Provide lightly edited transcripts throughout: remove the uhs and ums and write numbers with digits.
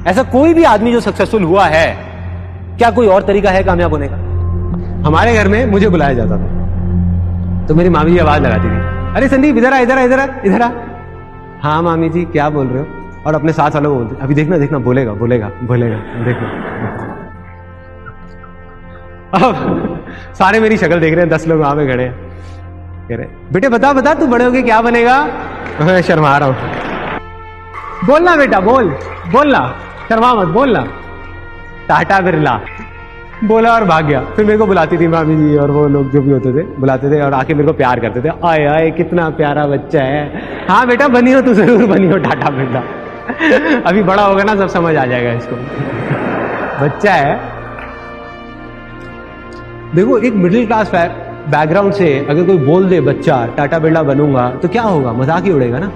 ऐसा कोई भी आदमी जो सक्सेसफुल हुआ है, क्या कोई और तरीका है कामयाब होने का? हमारे घर में मुझे बुलाया जाता था तो मेरी मामी जी आवाज लगाती थी, अरे संदीप इधर आ, इधर आ, इधर आ, इधर आ। हाँ मामी जी क्या बोल रहे हो? और अपने साथ वालों को बोलते, अभी देखना देखना, बोलेगा बोलेगा बोलेगा, देखना। अब सारे मेरी शक्ल देख रहे हैं, 10 लोग वहां पे खड़े हैं, कह रहे बेटे बता बता तू बड़े होके क्या बनेगा? मैं शर्मा रहा हूं। बोलना बेटा, बोलना, शर्मा मत, बोलना। टाटा बिरला बोला और भाग गया। फिर मेरे को बुलाती थी मामी जी और वो लोग जो भी होते थे, बुलाते थे और आके मेरे को प्यार करते थे, आए आए कितना प्यारा बच्चा है, हाँ बेटा बनी हो, तू जरूर बनी हो टाटा बिरला। अभी बड़ा होगा ना सब समझ आ जाएगा इसको, बच्चा है। देखो एक मिडिल क्लास बैकग्राउंड से अगर कोई बोल दे बच्चा टाटा बिरला बनूंगा तो क्या होगा? मजाक ही उड़ेगा ना,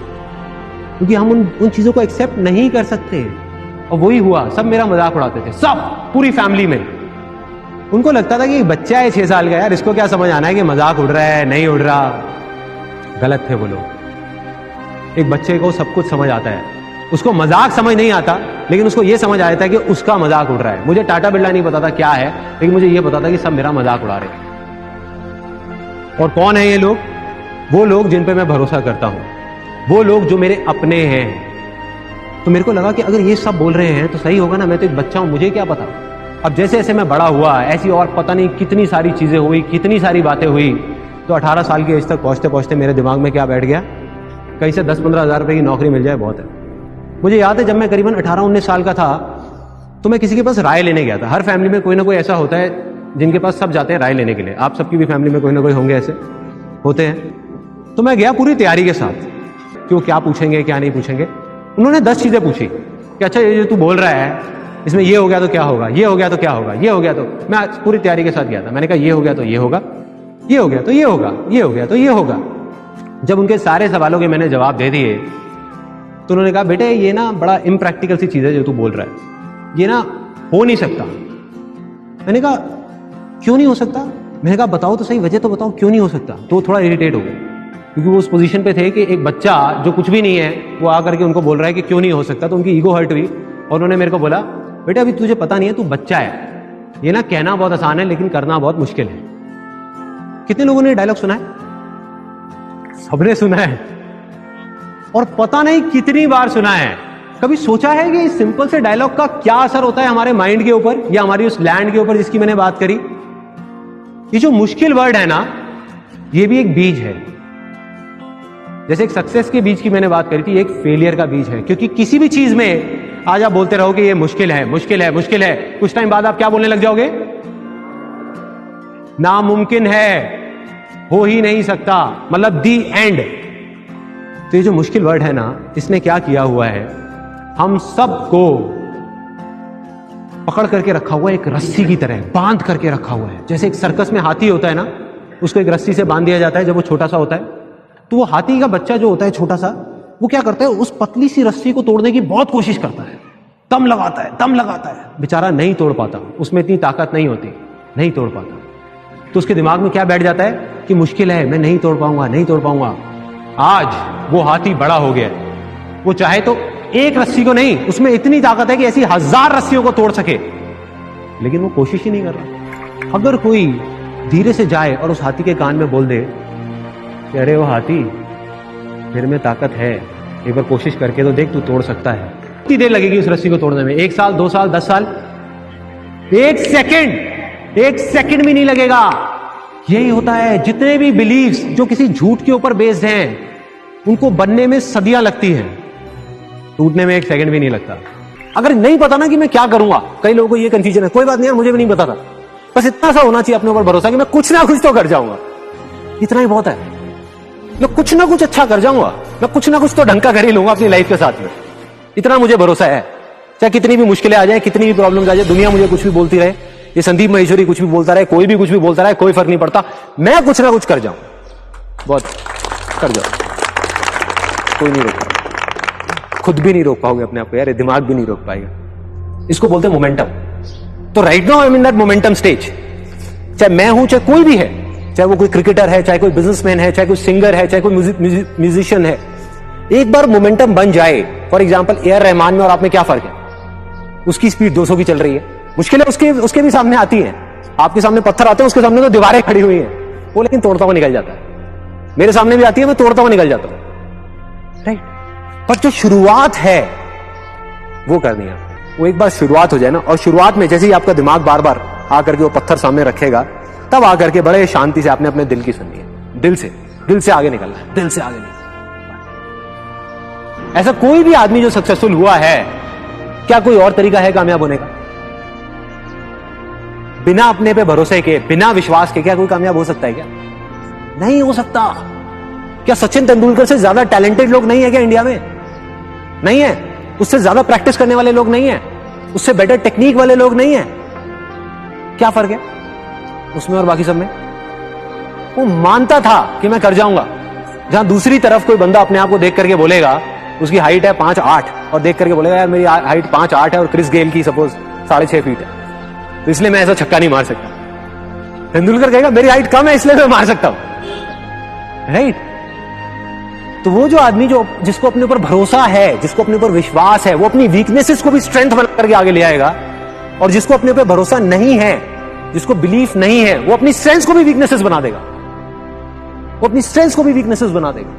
क्योंकि हम उन चीजों को एक्सेप्ट नहीं कर सकते। और वही हुआ, सब मेरा मजाक उड़ाते थे, सब पूरी फैमिली में। उनको लगता था कि बच्चा है 6 साल का, यार इसको क्या समझ आना है कि मजाक उड़ रहा है नहीं उड़ रहा। गलत थे वो लोग। एक बच्चे को सब कुछ समझ आता है, उसको मजाक समझ नहीं आता, लेकिन उसको यह समझ आ जाता है कि उसका मजाक उड़ रहा है। मुझे टाटा बिरला नहीं पता था क्या है, लेकिन मुझे यह पता था कि सब मेरा मजाक उड़ा रहे हैं। और कौन है ये लोग? वो लोग जिन पे मैं भरोसा करता हूं, वो लोग जो मेरे अपने हैं। तो मेरे को लगा कि अगर ये सब बोल रहे हैं तो सही होगा ना, मैं तो एक बच्चा हूं, मुझे क्या पता। अब जैसे जैसे मैं बड़ा हुआ, ऐसी और पता नहीं कितनी सारी चीजें हुई, कितनी सारी बातें हुई। तो 18 साल की एज तक पहुंचते पहुंचते मेरे दिमाग में क्या बैठ गया, कहीं से 10-15 हज़ार रुपए की नौकरी मिल जाए बहुत है। मुझे याद है जब मैं करीबन 18-19 साल का था तो मैं किसी के पास राय लेने गया था। हर फैमिली में कोई ना कोई ऐसा होता है जिनके पास सब जाते हैं राय लेने के लिए। आप सबकी भी फैमिली में कोई ना कोई होंगे, ऐसे होते हैं। तो मैं गया पूरी तैयारी के साथ कि वो क्या पूछेंगे क्या नहीं पूछेंगे। उन्होंने 10 चीजें पूछी कि अच्छा ये जो तू बोल रहा है इसमें ये हो गया तो क्या होगा, ये हो गया तो क्या होगा, ये हो गया तो। मैं पूरी तैयारी के साथ गया था। मैंने कहा ये हो गया तो ये होगा, ये हो गया तो ये होगा, ये हो गया तो ये होगा। जब उनके सारे सवालों के मैंने जवाब दे दिए तो उन्होंने कहा बेटे ये ना बड़ा इम्प्रैक्टिकल सी चीज है जो तू बोल रहा है, ये ना हो नहीं सकता। मैंने कहा क्यों नहीं हो सकता? मैंने कहा बताओ तो सही, वजह तो बताओ क्यों नहीं हो सकता। तो थोड़ा इरिटेट हो गए क्योंकि वो उस पोजीशन पे थे कि एक बच्चा जो कुछ भी नहीं है वो आकर के उनको बोल रहा है कि क्यों नहीं हो सकता। तो उनकी ईगो हर्ट हुई और उन्होंने मेरे को बोला बेटा अभी तुझे पता नहीं है, तू बच्चा है, ये ना कहना बहुत आसान है लेकिन करना बहुत मुश्किल है। कितने लोगों ने डायलॉग सुना है? सबने सुना है और पता नहीं कितनी बार सुना है। कभी सोचा है कि इस सिंपल से डायलॉग का क्या असर होता है हमारे माइंड के ऊपर या हमारी उस लैंड के ऊपर जिसकी मैंने बात करी? ये जो मुश्किल वर्ड है ना, ये भी एक बीज है। जैसे एक सक्सेस के बीज की मैंने बात करी थी, एक फेलियर का बीज है। क्योंकि किसी भी चीज में आज आप बोलते रहो कि ये मुश्किल है, मुश्किल है, मुश्किल है, कुछ टाइम बाद आप क्या बोलने लग जाओगे? नामुमकिन है, हो ही नहीं सकता, मतलब दी एंड। तो ये जो मुश्किल वर्ड है ना, इसने क्या किया हुआ है, हम सबको पकड़ करके रखा हुआ है, एक रस्सी की तरह बांध करके रखा हुआ है। जैसे एक सर्कस में हाथी होता है ना, उसको एक रस्सी से बांध दिया जाता है जब वो छोटा सा होता है। तो वो हाथी का बच्चा जो होता है छोटा सा, वो क्या करता है, उस पतली सी रस्सी को तोड़ने की बहुत कोशिश करता है, दम लगाता है, दम लगाता है, बेचारा नहीं तोड़ पाता, उसमें इतनी ताकत नहीं होती, नहीं तोड़ पाता। तो उसके दिमाग में क्या बैठ जाता है कि मुश्किल है, मैं नहीं तोड़ पाऊंगा, नहीं तोड़ पाऊंगा। आज वो हाथी बड़ा हो गया, वो चाहे तो एक रस्सी को नहीं, उसमें इतनी ताकत है कि ऐसी 1000 रस्सियों को तोड़ सके, लेकिन वो कोशिश ही नहीं कर रहा। अगर कोई धीरे से जाए और उस हाथी के कान में बोल दे कि अरे वो हाथी, तेरे में ताकत है, एक बार कोशिश करके तो देख, तू तोड़ सकता है। कितनी देर लगेगी उस रस्सी को तोड़ने में? 1 साल, 2 साल, 10 साल? 1 सेकंड भी नहीं लगेगा। यही होता है, जितने भी बिलीव्स जो किसी झूठ के ऊपर बेस्ड हैं, उनको बनने में सदियां लगती हैं, टूटने में 1 सेकंड भी नहीं लगता। अगर नहीं पता ना कि मैं क्या करूंगा, कई लोगों को ये कंफ्यूजन है, कोई बात नहीं यार, मुझे भी नहीं पता था, बस इतना सा होना चाहिए अपने ऊपर भरोसा कि मैं कुछ ना कुछ तो कर जाऊंगा, इतना ही बहुत है। मैं कुछ ना कुछ अच्छा कर जाऊंगा, मैं कुछ ना कुछ तो ढंग का कर ही लूंगा अपनी लाइफ के साथ में, इतना मुझे भरोसा है। चाहे कितनी भी मुश्किलें आ जाए, कितनी भी प्रॉब्लम्स आ जाए, दुनिया मुझे कुछ भी बोलती रहे, ये संदीप महेश्वरी कुछ भी बोलता रहे, कोई भी कुछ भी बोलता रहे, कोई फर्क नहीं पड़ता, मैं कुछ ना कुछ कर जाऊं, बहुत कर जाऊं, कोई नहीं रोक पाएगा, खुद भी नहीं रोक पाओगे अपने आप को यार, दिमाग भी नहीं रोक पाएगा। इसको बोलते हैं मोमेंटम। तो right now I am in that momentum stage. चाहे मैं हूं, चाहे कोई भी है, चाहे वो कोई क्रिकेटर है, चाहे कोई बिजनेसमैन है, चाहे कोई सिंगर है, चाहे कोई म्यूजिशियन है, एक बार मोमेंटम बन जाए, for example A R Rahman में और आप में क्या फर्क है? उसकी स्पीड 200 की चल रही है, मुश्किलें उसके भी सामने आती हैं। आपके सामने पत्थर आते हैं, उसके सामने तो दीवारें खड़ी हुई हैं, वो लेकिन तोड़ता हुआ निकल जाता है। मेरे सामने भी आती है, मैं तोड़ता हुआ निकल जाता हूं, राइट। पर जो शुरुआत है वो करनी है, वो एक बार शुरुआत हो जाए ना, और शुरुआत में जैसे ही आपका दिमाग बार बार आकर के वो पत्थर सामने रखेगा, तब आकर के बड़े शांति से आपने अपने दिल की सुननी है, दिल से आगे निकलना है, दिल से आगे निकलना। ऐसा कोई भी आदमी जो सक्सेसफुल हुआ है, क्या कोई और तरीका है कामयाब होने का? बिना अपने पे भरोसे के, बिना विश्वास के क्या कोई कामयाब हो सकता है? क्या नहीं हो सकता। क्या सचिन तेंदुलकर से ज्यादा टैलेंटेड लोग नहीं है क्या इंडिया में? नहीं है। उससे ज्यादा प्रैक्टिस करने वाले लोग नहीं है, उससे बेटर टेक्निक वाले लोग नहीं है। क्या फर्क है उसमें और बाकी सब में? वो मानता था कि मैं कर जाऊंगा। जहां दूसरी तरफ कोई बंदा अपने आप को देख करके बोलेगा, उसकी हाइट है 5'8" और देख करके बोलेगा यार मेरी हाइट 5'8" है और क्रिस गेल की सपोज 6.5 फीट है, तो इसलिए मैं ऐसा छक्का नहीं मार सकता। तेंदुलकर कहेगा मेरी हाइट कम है इसलिए मैं मार सकता हूं, राइट। तो वो जो आदमी जिसको अपने ऊपर भरोसा है, जिसको अपने ऊपर विश्वास है, वो अपनी वीकनेसेस को भी स्ट्रेंथ बना करके आगे ले आएगा। और जिसको अपने ऊपर भरोसा नहीं है, जिसको बिलीफ नहीं है, वो अपनी स्ट्रेंथ को भी वीकनेसेस बना देगा, वो अपनी स्ट्रेंथ को भी वीकनेसेस बना देगा।